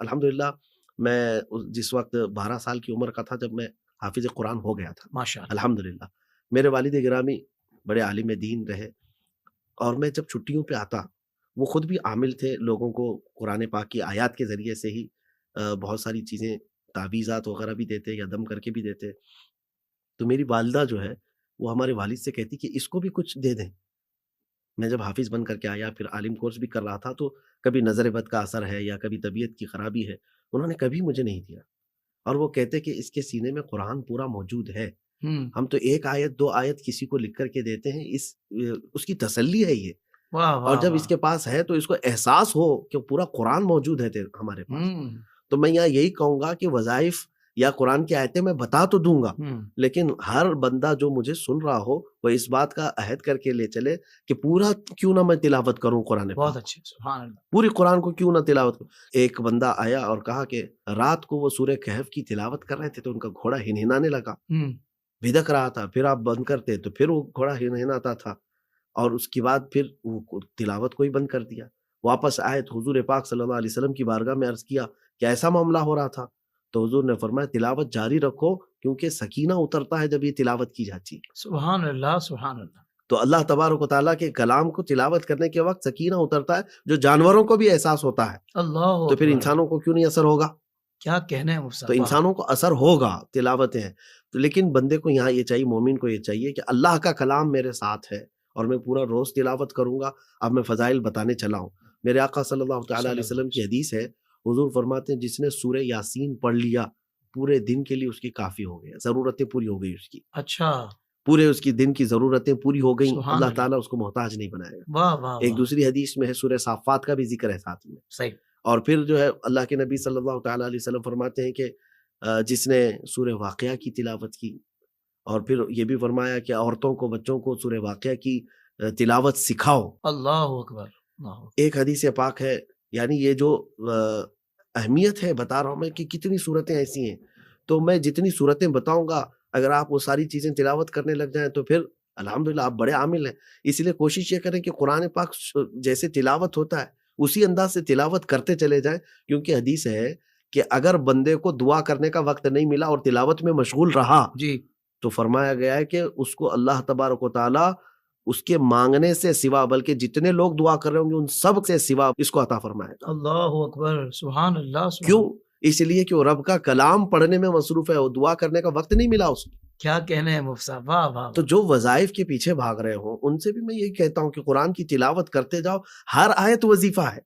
الحمدللہ میں جس وقت 12 سال کی عمر کا تھا جب میں حافظ قرآن ہو گیا تھا ماشاء اللہ. الحمدللہ. میرے والد گرامی بڑے عالم دین رہے، اور میں جب چھٹیوں پہ آتا، وہ خود بھی عامل تھے، لوگوں کو قرآن پاک کی آیات کے ذریعے سے ہی بہت ساری چیزیں تعویذات وغیرہ بھی دیتے یا دم کر کے بھی دیتے. تو میری والدہ جو ہے وہ ہمارے والد سے کہتی کہ اس کو بھی کچھ دے دیں. میں جب حافظ بن کر کے آیا، پھر عالم کورس بھی کر رہا تھا، تو کبھی نظر بد کا اثر ہے یا کبھی طبیعت کی خرابی ہے، انہوں نے کبھی مجھے نہیں دیا. اور وہ کہتے کہ اس کے سینے میں قرآن پورا موجود ہے، ہم تو 1 آیت 2 آیت کسی کو لکھ کر کے دیتے ہیں، اس کی تسلی ہے یہ. واہ اور واہ جب اس واہ. کے پاس ہے تو اس کو احساس ہو کہ پورا قرآن موجود ہے ہمارے پاس. تو میں یہاں یہی کہوں گا کہ وظائف یا قرآن کی آیتیں میں بتا تو دوں گا، لیکن ہر بندہ جو مجھے سن رہا ہو وہ اس بات کا عہد کر کے لے چلے کہ پورا کیوں نہ میں تلاوت کروں قرآن پاک. بہت اچھے، سبحان اللہ. پوری قرآن کو کیوں نہ تلاوت کروں. ایک بندہ آیا اور کہا کہ رات کو وہ سورہ کہف کی تلاوت کر رہے تھے تو ان کا گھوڑا ہنہنانے لگا، بھدک رہا تھا. پھر آپ بند کرتے تو پھر وہ گھوڑا ہنہناتا تھا، اور اس کے بعد پھر وہ تلاوت کو ہی بند کر دیا. واپس آئے تو حضور پاک صلی اللہ علیہ وسلم کی بارگاہ میں عرض کیا کہ ایسا معاملہ ہو رہا تھا. تو حضور نے فرمایا تلاوت جاری رکھو، کیونکہ سکینہ اترتا ہے جب یہ تلاوت کی جاتی ہے. سبحان اللہ سبحان اللہ. تو اللہ تبارک و تعالیٰ کے کلام کو تلاوت کرنے کے وقت سکینہ اترتا ہے، جو جانوروں کو بھی احساس ہوتا ہے. اللہ تو پھر اکبر. انسانوں کو کیوں نہیں اثر ہوگا؟ کیا کہنے ہیں مفتی تو صاحب. انسانوں کو اثر ہوگا، تلاوتیں ہیں. تو لیکن بندے کو یہاں یہ چاہیے، مومن کو یہ چاہیے کہ اللہ کا کلام میرے ساتھ ہے اور میں پورا روز تلاوت کروں گا. اب میں فضائل بتانے چلا ہوں. میرے آقا صلی اللہ تعالیٰ علیہ وسلم کی حدیث ہے، حضور فرماتے ہیں جس نے سورہ یاسین پڑھ لیا پورے دن کے لیے اس کی کافی ہو گیا، ضرورتیں پوری ہو گئی اس کی. اچھا. پورے اس کی دن کی ضرورتیں پوری ہو گئیں، سبحان اللہ اللہ. تعالیٰ اس کو محتاج نہیں بنائے گا. واہ واہ ایک واہ. دوسری حدیث میں ہے، سورہ صافات کا بھی ذکر ہے ساتھ میں. صحیح. اور پھر جو ہے اللہ کے نبی صلی اللہ تعالیٰ علیہ وسلم فرماتے ہیں کہ جس نے سورہ واقعہ کی تلاوت کی، اور پھر یہ بھی فرمایا کہ عورتوں کو بچوں کو سورہ واقعہ کی تلاوت سکھاؤ. اللہ اکبر. اللہ. ایک حدیث پاک ہے، یعنی یہ جو اہمیت ہے بتا رہا ہوں میں کہ کتنی صورتیں ایسی ہیں. تو میں جتنی صورتیں بتاؤں گا اگر آپ وہ ساری چیزیں تلاوت کرنے لگ جائیں تو پھر الحمدللہ آپ بڑے عامل ہیں. اس لیے کوشش یہ کریں کہ قرآن پاک جیسے تلاوت ہوتا ہے اسی انداز سے تلاوت کرتے چلے جائیں، کیونکہ حدیث ہے کہ اگر بندے کو دعا کرنے کا وقت نہیں ملا اور تلاوت میں مشغول رہا جی. تو فرمایا گیا ہے کہ اس کو اللہ تبارک و تعالیٰ اس کے مانگنے سے سوا، بلکہ جتنے لوگ دعا کر رہے ہوں گے ان سب سے سوا اس کو عطا فرمائے گا. اللہ اکبر. سبحان اللہ. کیوں؟ اس لیے کہ وہ رب کا کلام پڑھنے میں مصروف ہے، وہ دعا کرنے کا وقت نہیں ملا اس کو. کیا کہنے ہیں مفتی صاحب. واہ واہ. تو جو وظائف کے پیچھے بھاگ رہے ہوں ان سے بھی میں یہی کہتا ہوں کہ قرآن کی تلاوت کرتے جاؤ، ہر آیت وظیفہ ہے.